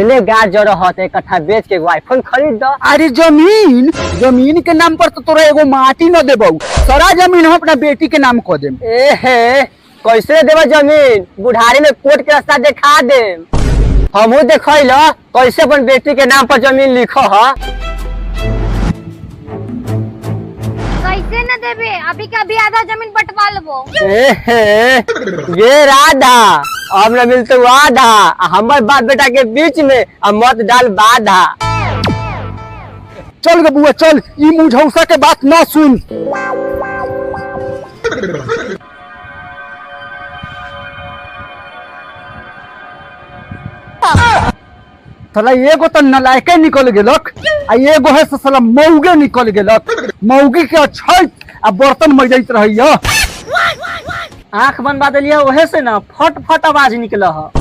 इतने गार जड़ होते इकट्ठा बेच के आईफोन खरीद दो। अरे जमीन के नाम पर तो तोरा एगो माटी न देबौ, सारा जमीन हम अपना बेटी के नाम कर देम। ए कैसे देव जमीन? बुढ़ारी में कोर्ट के रास्ता दिखा दे, हमू देखल कैसे अपन बेटी के नाम पर जमीन लिखो है। कैसे न देबे? अभी का भी आधा जमीन बंटवा लेबो। ये राधा अब न मिलते आधा, हमारे बाप बेटा के बीच में अब मत डाल बाधा। चल गे बुआ चल, ई मुझौसा के बात न सुन। साला एगो तो नलायके निकल गेलक, आ एगो है साला मौगे निकल गेलक। मौगी के छत आ बर्तन मजैत रही। आँख बनवा दिलिया, वहे से ना फट फट आवाज निकल है।